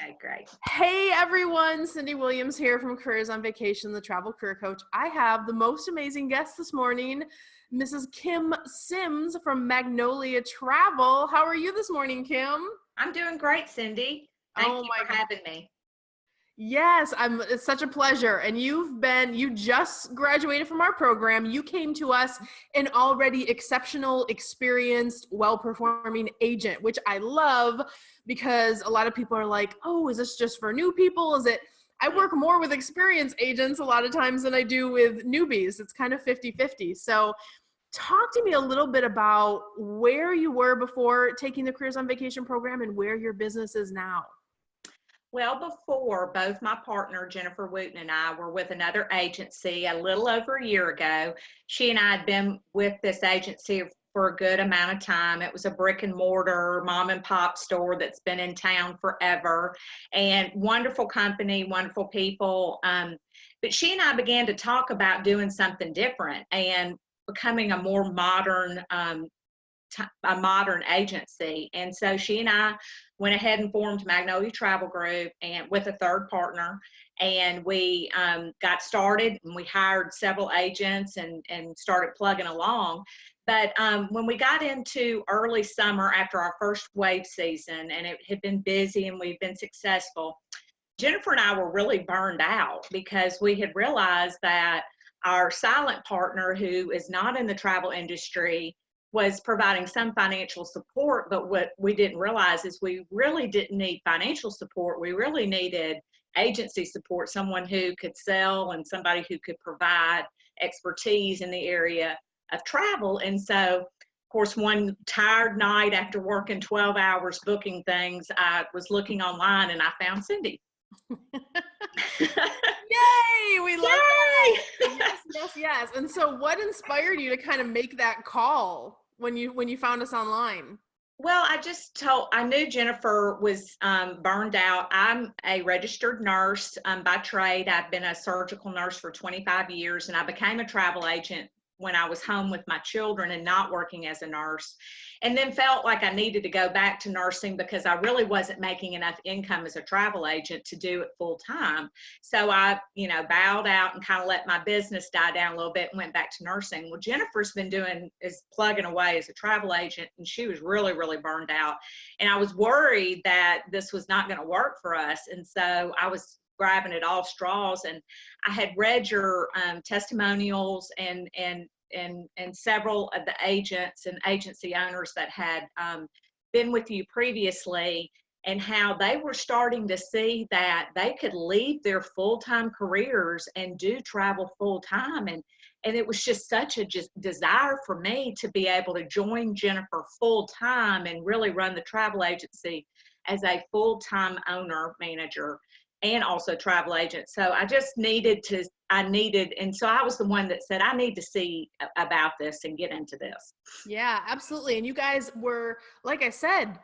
Okay, great. Hey everyone, Cyndi Williams here from Careers on Vacation, the travel career coach. I have the most amazing guest this morning, Mrs. Kim Sims from Magnolia Travel. How are you this morning, Kim? I'm doing great, Cyndi. Thank Oh you my, for having me. yes, it's such a pleasure. And you just graduated from our program. You came to us an already exceptional, experienced, well-performing agent, which I love because a lot of people are like, oh, is this just for new people? I work more with experienced agents a lot of times than I do with newbies. It's kind of 50-50. So talk to me a little bit about where you were before taking the Careers on Vacation program and where your business is now. Well, before, both my partner, Jennifer Wooten, and I were with another agency a little over a year ago. She and I had been with this agency for a good amount of time. It was a brick and mortar mom and pop store that's been in town forever, and wonderful company, wonderful people. But she and I began to talk about doing something different and becoming a more modern a modern agency. And so she and I went ahead and formed Magnolia Travel Group and with a third partner, and we got started and we hired several agents and started plugging along. But when we got into early summer after our first wave season and it had been busy and we've been successful, Jennifer and I were really burned out because we had realized that our silent partner, who is not in the travel industry, was providing some financial support, but what we didn't realize is we really didn't need financial support. We really needed agency support, someone who could sell and somebody who could provide expertise in the area of travel. And so, of course, one tired night after working 12 hours booking things, I was looking online and I found Cyndi. Yay! We love Yay! that. Yes, yes, yes. And so what inspired you to kind of make that call when you found us online? Well, I knew Jennifer was burned out. I'm a registered nurse by trade. I've been a surgical nurse for 25 years, and I became a travel agent when I was home with my children and not working as a nurse, and then felt like I needed to go back to nursing because I really wasn't making enough income as a travel agent to do it full time. So I, bowed out and kind of let my business die down a little bit and went back to nursing. Well, Jennifer's been is plugging away as a travel agent, and she was really, really burned out. And I was worried that this was not going to work for us. And so I was grabbing at all straws, and I had read your testimonials and several of the agents and agency owners that had been with you previously, and how they were starting to see that they could leave their full-time careers and do travel full-time. And it was just such a desire for me to be able to join Jennifer full-time and really run the travel agency as a full-time owner manager and also travel agent. So I just and so I was the one that said, I need to see about this and get into this. Yeah, absolutely. And you guys were, like I said,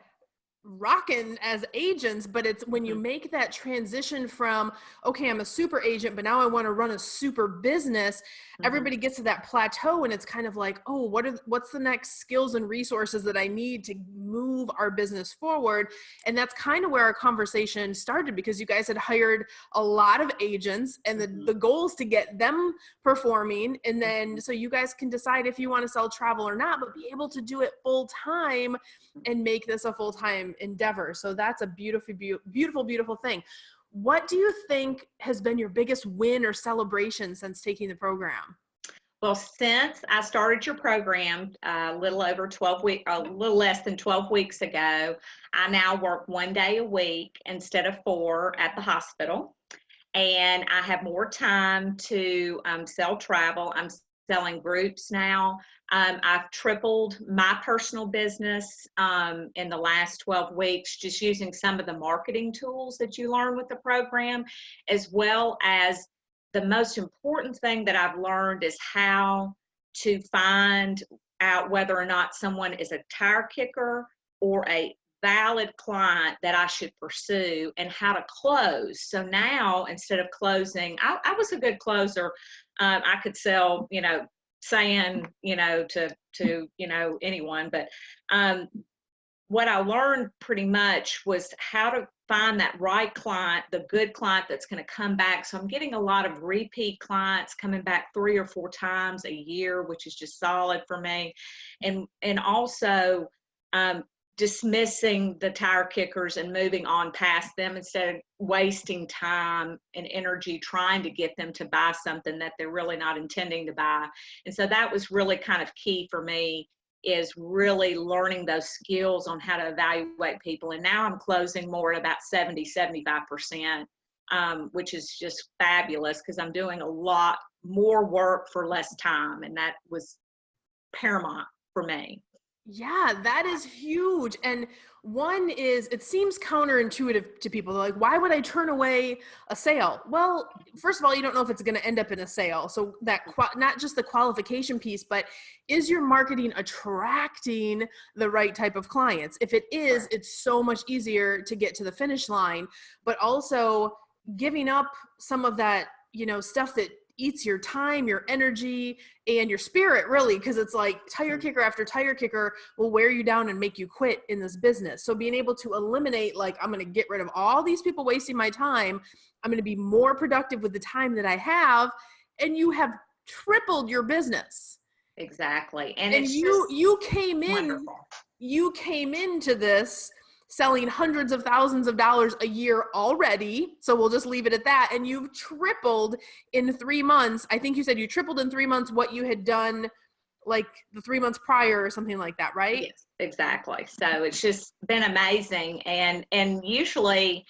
rocking as agents, but it's when you make that transition from, okay, I'm a super agent, but now I want to run a super business, everybody gets to that plateau and it's kind of like, oh, what's the next skills and resources that I need to move our business forward? And that's kind of where our conversation started, because you guys had hired a lot of agents and the goal is to get them performing. And then so you guys can decide if you want to sell travel or not, but be able to do it full time and make this a full-time endeavor. So that's a beautiful, beautiful, beautiful thing. What do you think has been your biggest win or celebration since taking the program? Well, since I started your program a little less than 12 weeks ago, I now work 1 day a week instead of 4 at the hospital. And I have more time to sell travel. I'm selling groups now. I've tripled my personal business in the last 12 weeks, just using some of the marketing tools that you learn with the program, as well as the most important thing that I've learned is how to find out whether or not someone is a tire kicker or a valid client that I should pursue, and how to close. So now, instead of closing, I was a good closer. I could sell, sand, to anyone, but what I learned pretty much was how to find that right client, the good client that's going to come back. So I'm getting a lot of repeat clients coming back 3 or 4 times a year, which is just solid for me. And also dismissing the tire kickers and moving on past them instead of wasting time and energy trying to get them to buy something that they're really not intending to buy. And so that was really kind of key for me, is really learning those skills on how to evaluate people. And now I'm closing more at about 70-75%, which is just fabulous because I'm doing a lot more work for less time. And that was paramount for me. Yeah, that is huge. And one is, it seems counterintuitive to people. They're like, why would I turn away a sale? Well, first of all, you don't know if it's going to end up in a sale. So that not just the qualification piece, but is your marketing attracting the right type of clients? If it is, it's so much easier to get to the finish line, but also giving up some of that, stuff that eats your time, your energy, and your spirit, really, because it's like tire kicker after tire kicker will wear you down and make you quit in this business. So being able to eliminate, like, I'm going to get rid of all these people wasting my time. I'm going to be more productive with the time that I have, and you have tripled your business. Exactly. And it's you came in, wonderful. You came into this selling hundreds of thousands of dollars a year already. So we'll just leave it at that. And you've tripled in 3 months. I think you said you tripled in 3 months what you had done like the 3 months prior or something like that, right? Yes, exactly. So it's just been amazing. And usually,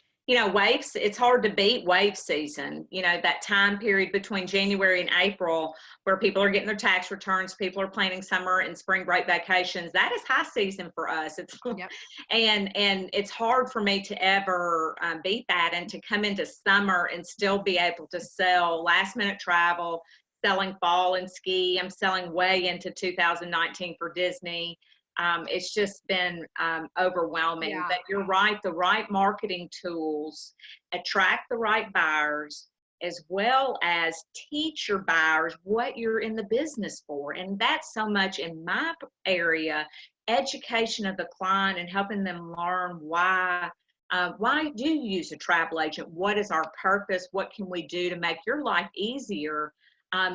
waves, it's hard to beat wave season, that time period between January and April where people are getting their tax returns, people are planning summer and spring break vacations. That is high season for us. It's yep. and it's hard for me to ever beat that, and to come into summer and still be able to sell last minute travel, selling fall and ski. I'm selling way into 2019 for Disney. It's just been overwhelming. Yeah. But you're right, the right marketing tools attract the right buyers, as well as teach your buyers what you're in the business for. And that's so much in my area, education of the client and helping them learn why do you use a travel agent? What is our purpose? What can we do to make your life easier?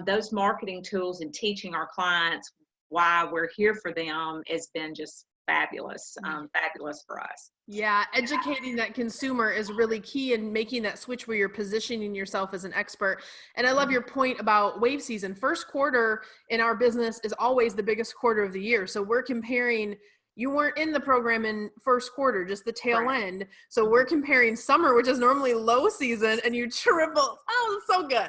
Those marketing tools and teaching our clients why we're here for them has been just fabulous, fabulous for us. Yeah, educating that consumer is really key in making that switch where you're positioning yourself as an expert. And I love your point about wave season. First quarter in our business is always the biggest quarter of the year. So we're comparing, you weren't in the program in first quarter, just the tail end. So we're comparing summer, which is normally low season, and you triple. Oh, so good.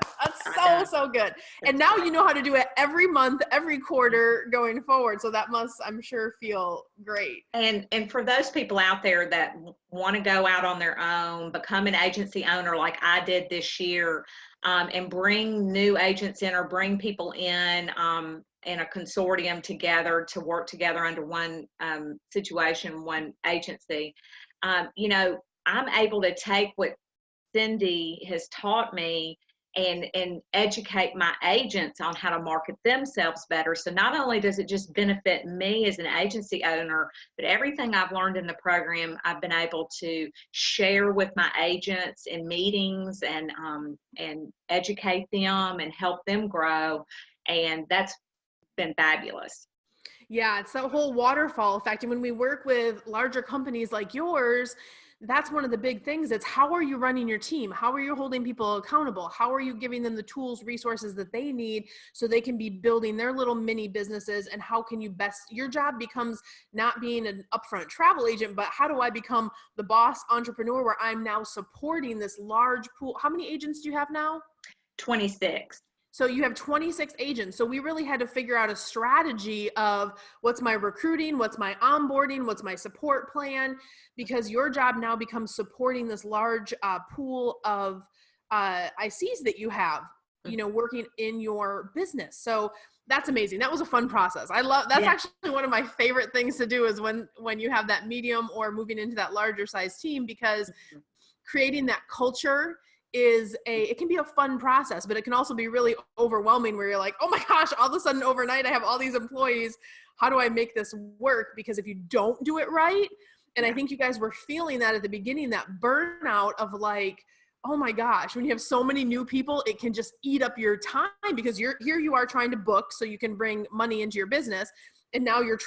That's so good. And now you know how to do it every month, every quarter going forward. So that must, I'm sure, feel great. And for those people out there that want to go out on their own, become an agency owner like I did this year, and bring new agents in or bring people in a consortium together to work together under one situation, one agency, I'm able to take what Cyndi has taught me and educate my agents on how to market themselves better. So not only does it just benefit me as an agency owner, but everything I've learned in the program, I've been able to share with my agents in meetings and educate them and help them grow. And that's been fabulous. Yeah, it's that whole waterfall effect. And when we work with larger companies like yours, that's one of the big things. It's how are you running your team? How are you holding people accountable? How are you giving them the tools, resources that they need so they can be building their little mini businesses? And how can you best, your job becomes not being an upfront travel agent, but how do I become the boss entrepreneur where I'm now supporting this large pool? How many agents do you have now? 26. So you have 26 agents. So we really had to figure out a strategy of what's my recruiting, what's my onboarding, what's my support plan, because your job now becomes supporting this large pool of ICs that you have, working in your business. So that's amazing. That was a fun process. I love, that's actually one of my favorite things to do is when you have that medium or moving into that larger size team, because creating that culture it can be a fun process, but it can also be really overwhelming where you're like, oh my gosh, all of a sudden overnight I have all these employees. how do I make this work? Because if you don't do it right, and I think you guys were feeling that at the beginning, that burnout of like, oh my gosh, when you have so many new people, it can just eat up your time because here you are trying to book so you can bring money into your business. And now you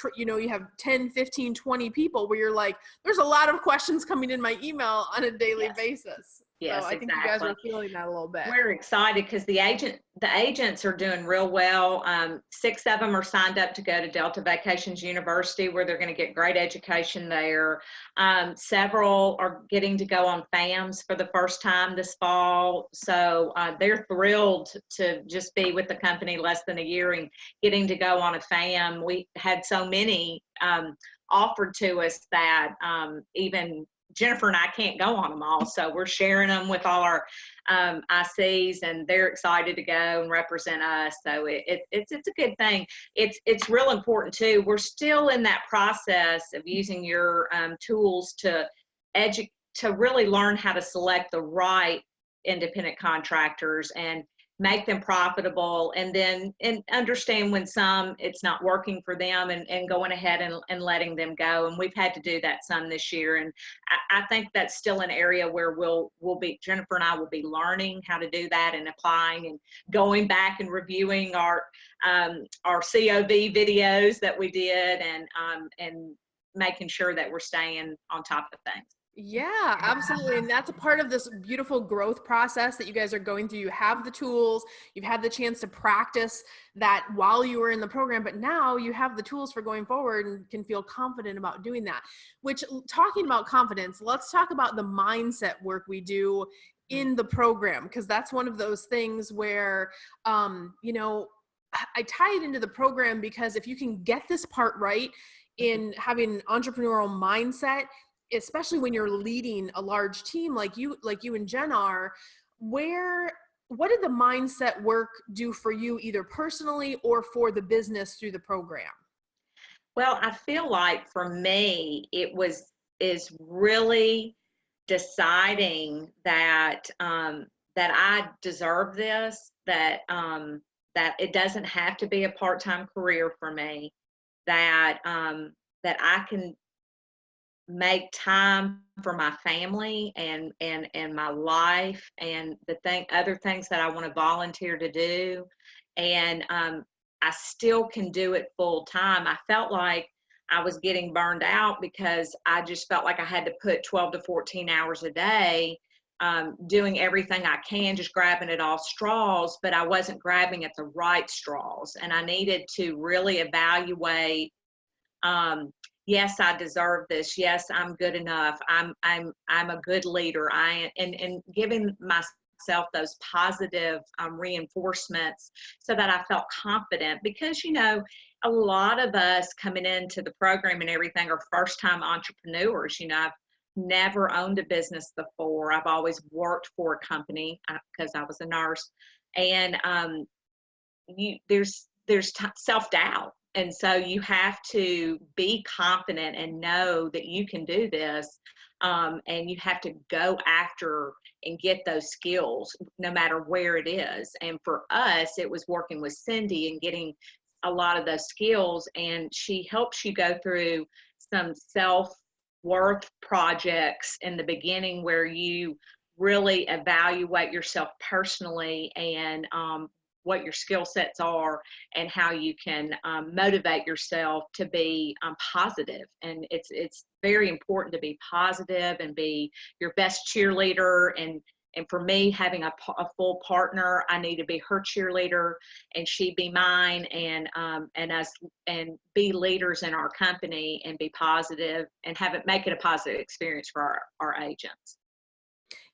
have 10, 15, 20 people where you're like, there's a lot of questions coming in my email on a daily basis. Yes, So I think you guys exactly. were feeling that a little bit. We're excited because the agents are doing real well. 6 of them are signed up to go to Delta Vacations University, where they're going to get great education there. Several are getting to go on FAMs for the first time this fall. So they're thrilled to just be with the company less than a year and getting to go on a FAM. We had so many offered to us that even Jennifer and I can't go on them all. So we're sharing them with all our ICs, and they're excited to go and represent us. So it's a good thing. It's real important too. We're still in that process of using your tools to really learn how to select the right independent contractors and make them profitable, and then understand when it's not working for them, and going ahead and letting them go. And we've had to do that some this year, and I think that's still an area where Jennifer and I will be learning how to do that and applying and going back and reviewing our COV videos that we did, and making sure that we're staying on top of things. Yeah, absolutely. And that's a part of this beautiful growth process that you guys are going through. You have the tools, you've had the chance to practice that while you were in the program, but now you have the tools for going forward and can feel confident about doing that. Which, talking about confidence, let's talk about the mindset work we do in the program, because that's one of those things where, I tie it into the program, because if you can get this part right in having an entrepreneurial mindset, especially when you're leading a large team like you and Jen are, what did the mindset work do for you, either personally or for the business through the program? Well, I feel like for me, is really deciding that I deserve this, that it doesn't have to be a part-time career for me, that I can make time for my family and my life, and other things that I want to volunteer to do, and I still can do it full time. I felt like I was getting burned out because I just felt like I had to put 12 to 14 hours a day doing everything I can, just grabbing at all straws, but I wasn't grabbing at the right straws, and I needed to really evaluate. Yes, I deserve this. Yes, I'm good enough. I'm a good leader. And giving myself those positive reinforcements so that I felt confident, because a lot of us coming into the program and everything are first-time entrepreneurs. I've never owned a business before. I've always worked for a company because I was a nurse, and there's self-doubt. And so you have to be confident and know that you can do this. And you have to go after and get those skills no matter where it is. And for us, it was working with Cyndi and getting a lot of those skills. And she helps you go through some self-worth projects in the beginning where you really evaluate yourself personally, and what your skill sets are, and how you can motivate yourself to be positive. And it's very important to be positive and be your best cheerleader. And for me, having a full partner, I need to be her cheerleader and she be mine, and us, and be leaders in our company and be positive and make it a positive experience for our agents.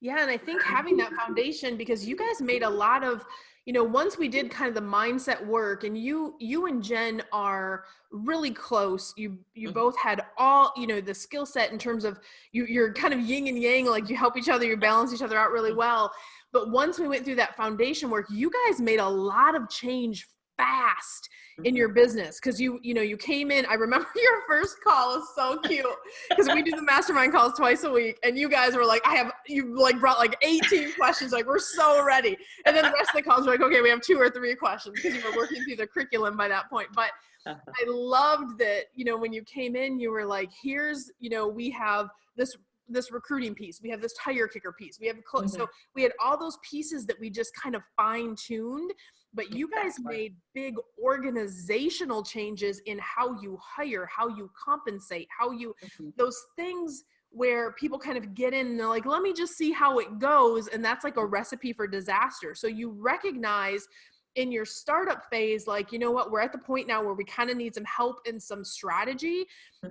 Yeah, and I think having that foundation, because you guys made a lot of, once we did kind of the mindset work, and you and Jen are really close. You both had all, the skill set in terms of you're kind of yin and yang, like you help each other, you balance each other out really well. But once we went through that foundation work, you guys made a lot of change fast in your business. Cause you came in, I remember your first call is so cute because we do the mastermind calls twice a week and you guys were like, you like brought like 18 questions. Like, we're so ready. And then the rest of the calls were like, okay, we have 2 or 3 questions because you were working through the curriculum by that point. But I loved that, when you came in, you were like, here's, we have this recruiting piece, we have this tire kicker piece, we have so we had all those pieces that we just kind of fine-tuned, but you guys made big organizational changes in how you hire, how you compensate, how you those things where people kind of get in and they're like, let me just see how it goes, and that's like a recipe for disaster. So you recognize in your startup phase, like, you know what, we're at the point now where we kind of need some help and some strategy.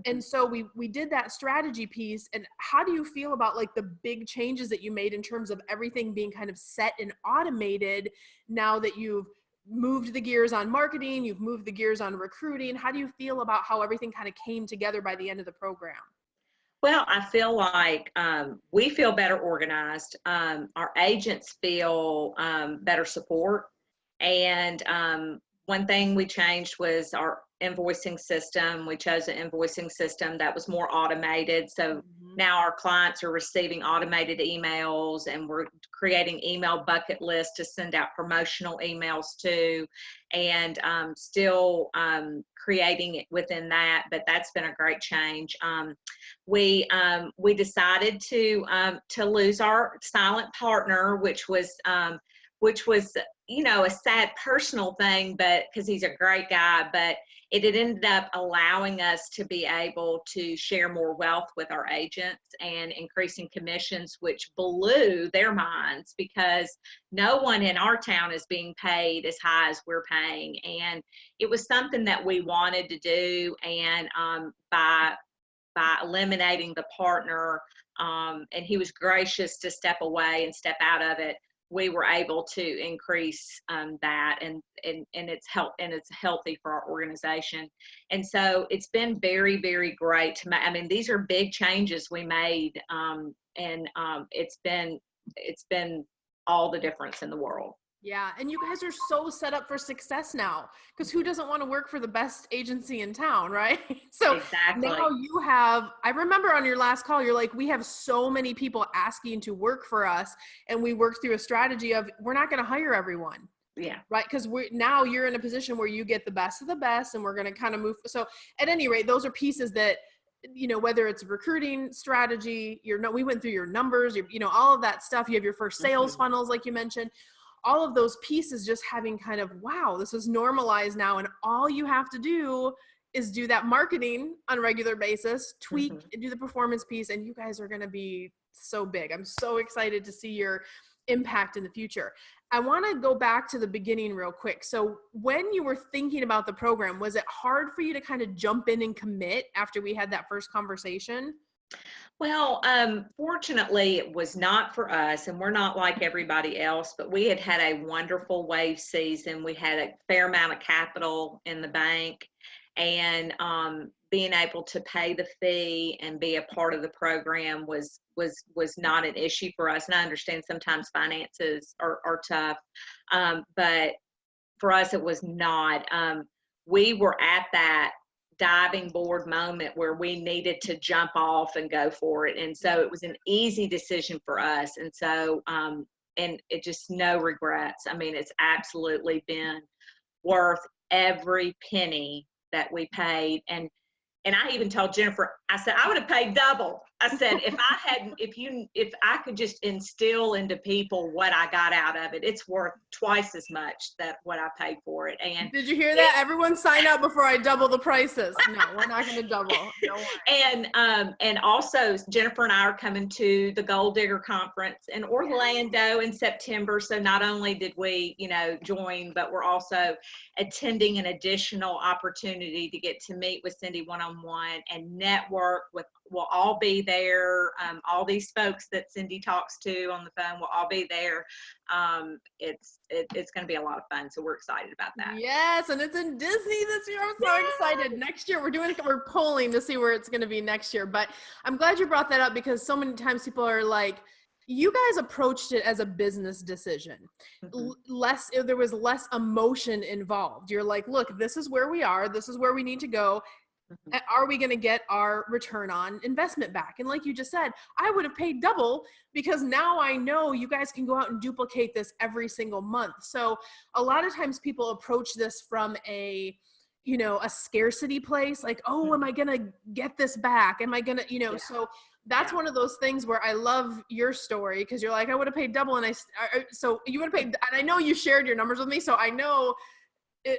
And so we did that strategy piece. And how do you feel about like the big changes that you made in terms of everything being kind of set and automated now that you've moved the gears on marketing, you've moved the gears on recruiting? How do you feel about how everything kind of came together by the end of the program? Well, I feel like we feel better organized. Our agents feel better support. And one thing we changed was our invoicing system. We chose an invoicing system that was more automated. So now our clients are receiving automated emails, and we're creating email bucket lists to send out promotional emails to, and still creating it within that. But that's been a great change. We decided to lose our silent partner, which was a sad personal thing, but because he's a great guy, but it had ended up allowing us to be able to share more wealth with our agents and increasing commissions, which blew their minds because no one in our town is being paid as high as we're paying. And it was something that we wanted to do. And by eliminating the partner, and he was gracious to step away and step out of it, we were able to increase that, and it's healthy for our organization. And so it's been very, very great to these are big changes we made, and it's been all the difference in the world. Yeah. And you guys are so set up for success now, because who doesn't want to work for the best agency in town, right? So exactly. Now you have, I remember on your last call, you're like, we have so many people asking to work for us. And we worked through a strategy of, we're not going to hire everyone. Yeah. Right. Because now you're in a position where you get the best of the best, and we're going to kind of move. So at any rate, those are pieces that, whether it's recruiting strategy, we went through your numbers, all of that stuff. You have your first sales funnels, like you mentioned. All of those pieces just having kind of, wow, this is normalized now. And all you have to do is do that marketing on a regular basis, tweak, do the performance piece, and you guys are going to be so big. I'm so excited to see your impact in the future. I want to go back to the beginning real quick. So when you were thinking about the program, was it hard for you to kind of jump in and commit after we had that first conversation? Well, fortunately, it was not for us, and we're not like everybody else, but we had a wonderful wave season. We had a fair amount of capital in the bank, and being able to pay the fee and be a part of the program was not an issue for us. And I understand sometimes finances are tough, but for us, it was not. We were at that diving board moment where we needed to jump off and go for it. And so it was an easy decision for us. And so, and it just no regrets. It's absolutely been worth every penny that we paid. And I even told Jennifer, I said, I would have paid double. I said, if I could just instill into people what I got out of it, it's worth twice as much that what I paid for it. And did you hear that? Everyone sign up before I double the prices. No, we're not going to double. No way. And also Jennifer and I are coming to the Gold Digger Conference in Orlando in September. So not only did we, join, but we're also attending an additional opportunity to get to meet with Cyndi one-on-one and network with. We'll all be there. All these folks that Cyndi talks to on the phone will all be there. It's going to be a lot of fun. So we're excited about that. Yes. And it's in Disney this year. I'm so excited. Next year we're polling to see where it's going to be next year, but I'm glad you brought that up, because so many times people are like, You guys approached it as a business decision. Mhm. There was less emotion involved. You're like, look, this is where we are. This is where we need to go. Mhm. Are we going to get our return on investment back? And like you just said, I would have paid double because now I know you guys can go out and duplicate this every single month. So a lot of times people approach this from a scarcity place, like, oh, am I going to get this back? Am I going to, Yeah. so that's Yeah. one of those things where I love your story because you're like, I would have paid double. And so you would have paid, and I know you shared your numbers with me. So I know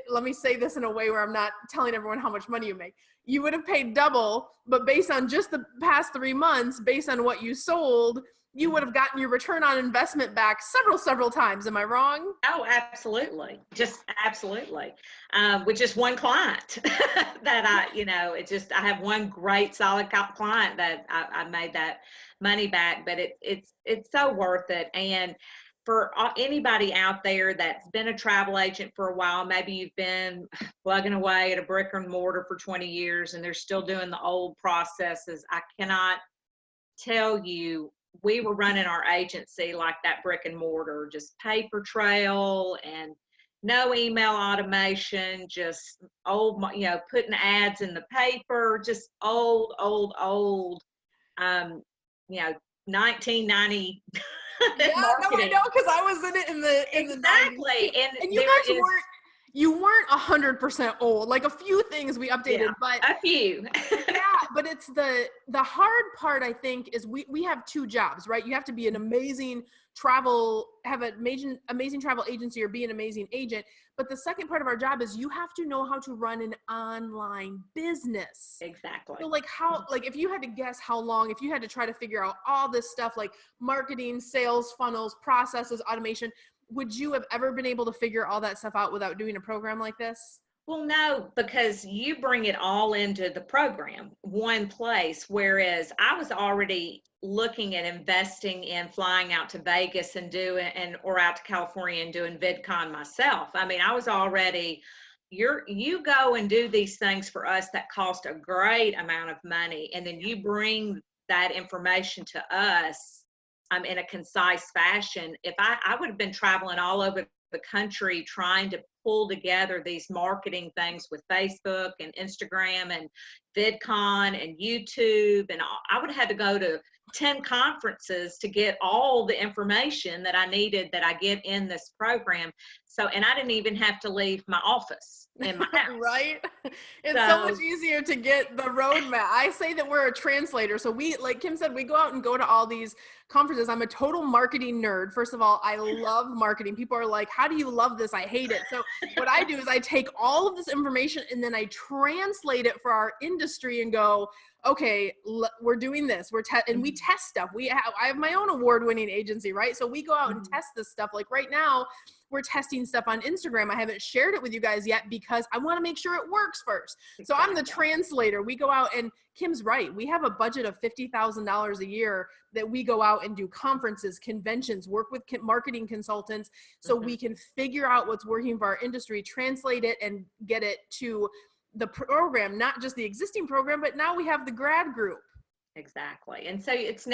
let me say this in a way where I'm not telling everyone how much money you make. You would have paid double, but based on just the past 3 months, based on what you sold, you would have gotten your return on investment back several times. Am I wrong? Oh, absolutely. Just absolutely. With just one client that I have one great solid client that I made that money back, but it's so worth it. And for anybody out there that's been a travel agent for a while, maybe you've been plugging away at a brick and mortar for 20 years and they're still doing the old processes. I cannot tell you, we were running our agency like that brick and mortar, just paper trail and no email automation, just old, putting ads in the paper, just old, um, you know, 1990 Yeah, no, I marketing. know because I was in it in the 90s too. Exactly. And And there is, you weren't 100% old. Like a few things we yeah, updated, but a few. yeah, but it's the hard part, I think, is we have two jobs, right? You have to be an amazing have an amazing travel agency or be an amazing agent. But the second part of our job is you have to know how to run an online business. Exactly. So like if you had to guess how long, if you had to try to figure out all this stuff like marketing, sales funnels, processes, automation, would you have ever been able to figure all that stuff out without doing a program like this? Well, no, because you bring it all into the program, one place, whereas I was already looking at investing in flying out to Vegas and or out to California and doing VidCon myself. I mean, I was already you go and do these things for us that cost a great amount of money, and then you bring that information to us in a concise fashion. If I would have been traveling all over the country trying to pull together these marketing things with Facebook and Instagram and VidCon and YouTube, and I would have had to go to 10 conferences to get all the information that I needed that I get in this program. So, and I didn't even have to leave my office in my house. Right? It's so much So, easier to get the roadmap. I say that we're a translator. So like Kim said, we go out and go to all these conferences. I'm a total marketing nerd. First of all, I love marketing. People are like, how do you love this? I hate it. So what I do is I take all of this information and then I translate it for our industry and go, okay, we're doing this. And we test stuff. I have my own award-winning agency, right? So we go out and test this stuff. Like right now, we're testing stuff on Instagram. I haven't shared it with you guys yet because I want to make sure it works first. So I'm the translator. We go out and Kim's right. We have a budget of $50,000 a year that we go out and do conferences, conventions, work with marketing consultants so we can figure out what's working for our industry, translate it and get it to the program, not just the existing program, but now we have the grad group. exactly. And so it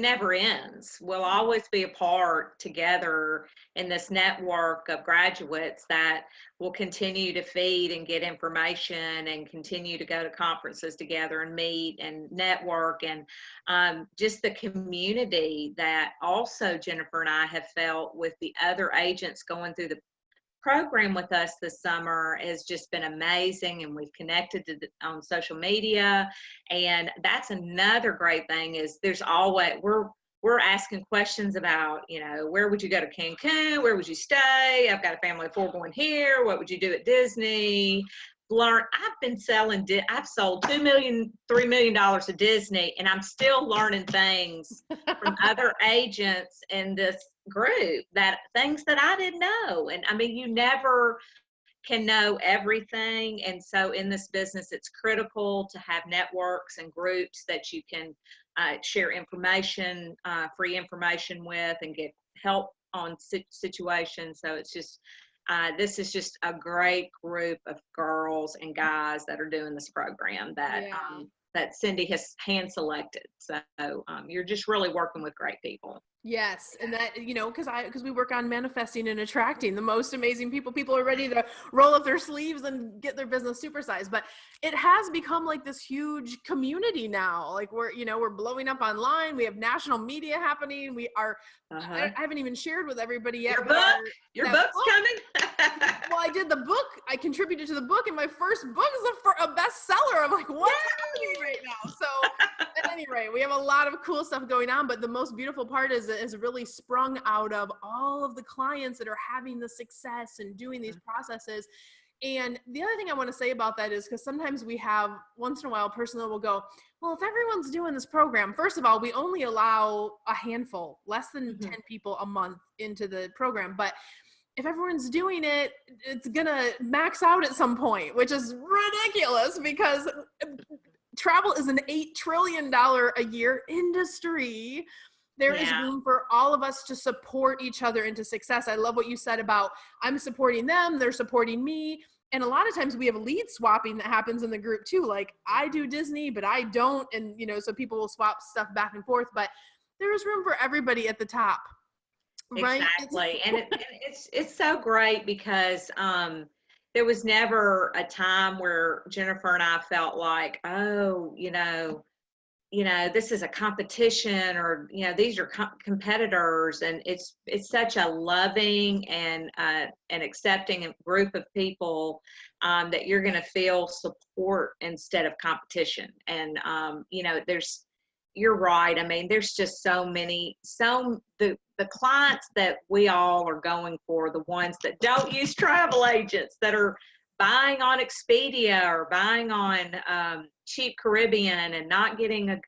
never ends. We'll always be a part together in this network of graduates that will continue to feed and get information and continue to go to conferences together and meet and network, and just the community that also Jennifer and I have felt with the other agents going through the program with us this summer has just been amazing, and we've connected on social media. And that's another great thing is there's always we're asking questions about, where would you go to Cancun, where would you stay, I've got a family of 4 going here, what would you do at Disney. I've sold $2 million, $3 million to Disney, and I'm still learning things from other agents in this group, that things that I didn't know. And I mean, you never can know everything. And so in this business, it's critical to have networks and groups that you can share information, free information with, and get help on situations. So it's just, this is just a great group of girls and guys that are doing this program that that Cyndi has hand selected. So you're just really working with great people. Yes. And that, because we work on manifesting and attracting the most amazing people. People are ready to roll up their sleeves and get their business supersized. But it has become like this huge community now. Like we're blowing up online. We have national media happening. We are, I haven't even shared with everybody yet. Your book's coming? Well, I did the book. I contributed to the book, and my first book is a bestseller. I'm like, what's happening right now? So at any rate, we have a lot of cool stuff going on, but the most beautiful part is really sprung out of all of the clients that are having the success and doing these processes. And the other thing I want to say about that is, because sometimes we have, once in a while, a person that will go, well, if everyone's doing this program, first of all, we only allow a handful, less than 10 people a month into the program. But if everyone's doing it, it's going to max out at some point, which is ridiculous, because travel is an $8 trillion a year industry. There is room for all of us to support each other into success. I love what you said about I'm supporting them, they're supporting me. And a lot of times we have lead swapping that happens in the group too. Like I do Disney, but I don't. And, so people will swap stuff back and forth, but there is room for everybody at the top. Right? Exactly. And it's so great because there was never a time where Jennifer and I felt like, oh, this is a competition, or these are competitors. And it's such a loving and an accepting group of people that you're going to feel support instead of competition. And you're right. I mean, there's just so many. The clients that we all are going for, the ones that don't use travel agents, that are buying on Expedia or buying on Cheap Caribbean and not getting a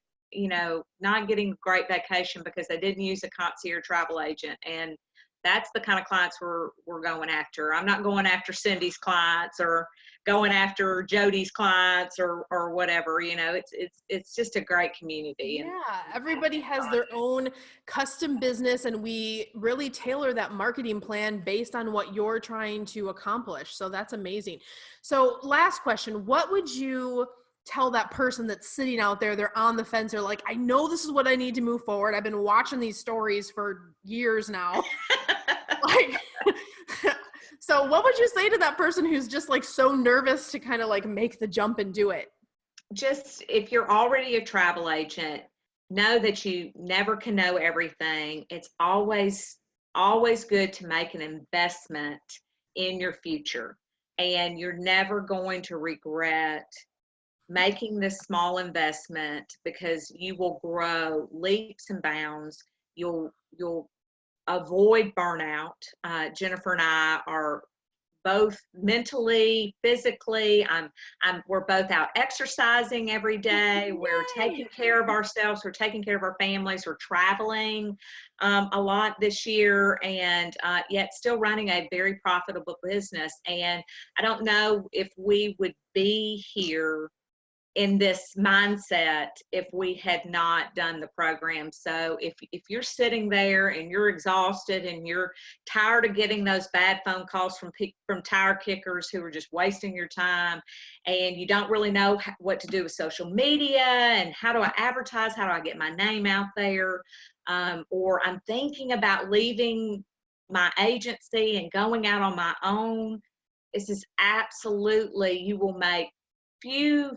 great vacation because they didn't use a concierge travel agent. And that's the kind of clients we're going after. I'm not going after Cyndi's clients or going after Jody's clients or whatever. It's just a great community. Yeah, everybody has their own custom business, and we really tailor that marketing plan based on what you're trying to accomplish. So that's amazing. So last question, what would you tell that person that's sitting out there, they're on the fence, they're like, I know this is what I need to move forward. I've been watching these stories for years now. So what would you say to that person who's just like so nervous to kind of like make the jump and do it? Just, if you're already a travel agent, know that you never can know everything. It's always good to make an investment in your future, and you're never going to regret making this small investment, because you will grow leaps and bounds. You'll avoid burnout. Jennifer and I are both mentally, physically. We're both out exercising every day. We're taking care of ourselves. We're taking care of our families. We're traveling a lot this year, and yet still running a very profitable business. And I don't know if we would be here in this mindset if we had not done the program. So if you're sitting there and you're exhausted and you're tired of getting those bad phone calls from tire kickers who are just wasting your time, and you don't really know what to do with social media and how do I advertise, how do I get my name out there, or I'm thinking about leaving my agency and going out on my own, this is absolutely, you will make few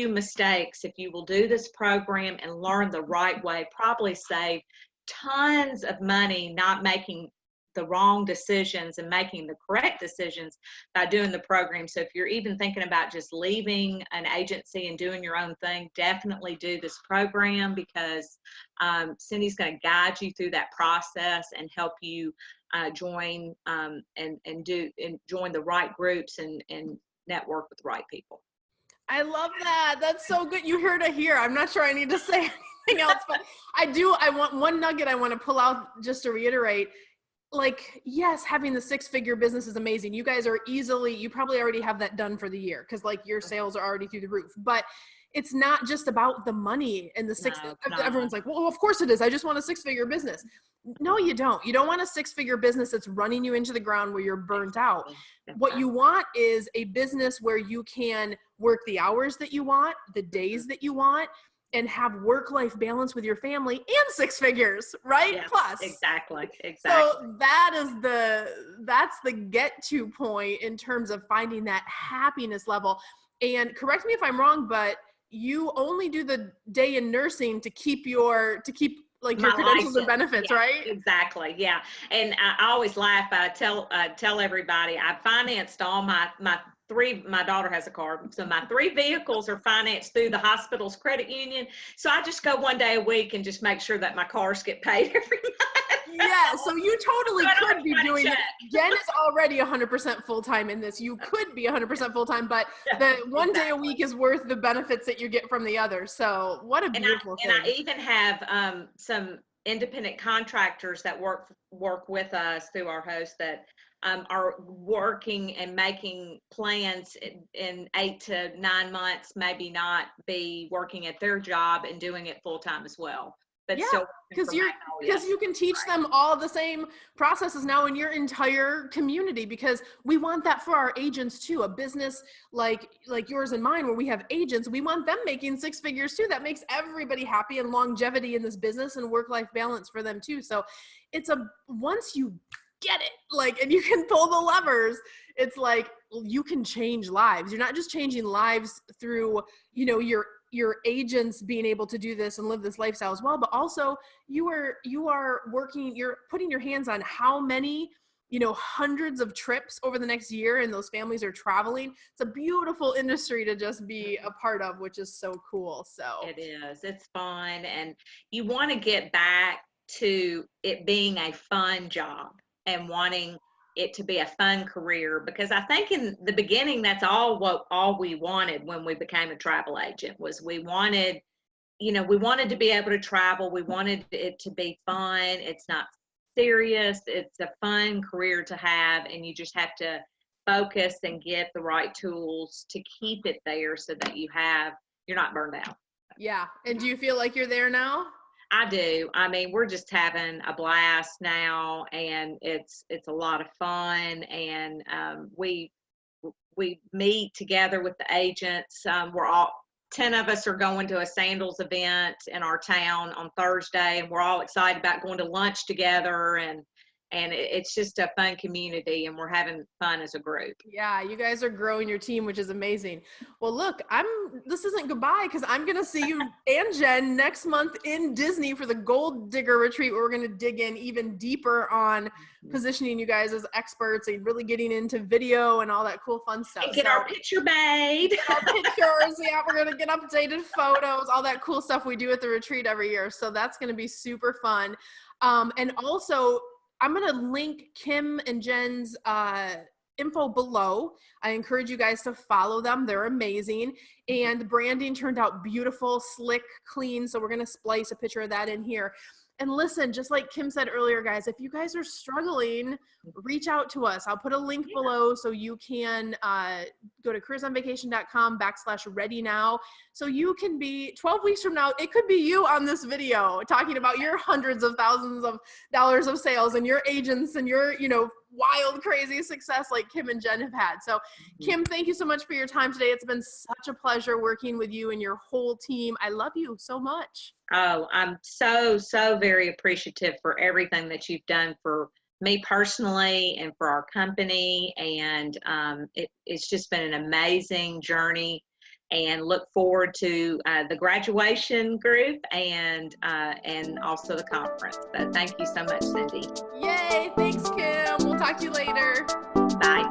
mistakes if you will do this program and learn the right way. Probably save tons of money not making the wrong decisions and making the correct decisions by doing the program. So if you're even thinking about just leaving an agency and doing your own thing, definitely do this program, because Cyndi's going to guide you through that process and help you join join the right groups and network with the right people. I love that. That's so good. You heard it here. I'm not sure I need to say anything else, but I want one nugget I want to pull out just to reiterate. Like, yes, having the 6-figure business is amazing. You guys are you probably already have that done for the year, because like your sales are already through the roof. But it's not just about the money and the six. No, everyone's like, well, of course it is. I just want a 6-figure business. No, you don't. You don't want a 6-figure business that's running you into the ground where you're burnt out. What you want is a business where you can work the hours that you want, the days that you want, and have work-life balance with your family and 6 figures, right? Yeah, Plus. exactly. So that's the get-to point in terms of finding that happiness level. And correct me if I'm wrong, but you only do the day in nursing to keep like your My credentials and license. benefits, Yeah, right? exactly. Yeah. And I always laugh. I tell everybody I financed all my daughter has a car. So my 3 vehicles are financed through the hospital's credit union. So I just go one day a week and just make sure that my cars get paid every month. Yeah, so you totally So I don't could be have to doing check. it. Jen is already 100% full-time in this. You could be 100% full-time, but the one day a week is worth the benefits that you get from the other. So what a beautiful thing. And I even have some independent contractors that work with us through our host that are working and making plans in 8 to 9 months, maybe not be working at their job and doing it full time as well. But yeah, still because you can teach them all the same processes now in your entire community, because we want that for our agents too. A business like yours and mine, where we have agents, we want them making 6 figures too. That makes everybody happy, and longevity in this business and work-life balance for them too. So it's once you get it, like, and you can pull the levers, it's like you can change lives. You're not just changing lives through, your agents being able to do this and live this lifestyle as well, but also you are working, you're putting your hands on how many, hundreds of trips over the next year, and those families are traveling. It's a beautiful industry to just be a part of, which is so cool. So it is. It's fun, and you want to get back to it being a fun job and wanting it to be a fun career, because I think in the beginning that's all we wanted when we became a travel agent. Was we wanted to be able to travel. We wanted it to be fun. It's not serious. It's a fun career to have, and you just have to focus and get the right tools to keep it there so that you're not burned out. yeah. And do you feel like you're there now? I do. I mean, we're just having a blast now, and it's a lot of fun. And we meet together with the agents. We're all 10 of us are going to a sandals event in our town on Thursday, and we're all excited about going to lunch together. And it's just a fun community, and we're having fun as a group. Yeah, you guys are growing your team, which is amazing. Well, look, this isn't goodbye, because I'm going to see you and Jen next month in Disney for the Gold Digger Retreat, where we're going to dig in even deeper on positioning you guys as experts and really getting into video and all that cool fun stuff. And get our picture made. Get our pictures. Yeah, we're going to get updated photos, all that cool stuff we do at the retreat every year. So that's going to be super fun. And also, I'm going to link Kim and Jen's info below. I encourage you guys to follow them. They're amazing. And the branding turned out beautiful, slick, clean. So we're going to splice a picture of that in here. And listen, just like Kim said earlier, guys, if you guys are struggling, reach out to us. I'll put a link below so you can go to careersonvacation.com/ready now. So you can be 12 weeks from now, it could be you on this video talking about your hundreds of thousands of dollars of sales and your agents and your, wild, crazy success like Kim and Jen have had. So Kim, thank you so much for your time today. It's been such a pleasure working with you and your whole team. I love you so much. Oh, I'm so very appreciative for everything that you've done for me personally and for our company. And it's just been an amazing journey, and look forward to the graduation group and also the conference. But thank you so much, Cyndi. Yay. Thanks, Kim. We'll talk to you later. Bye.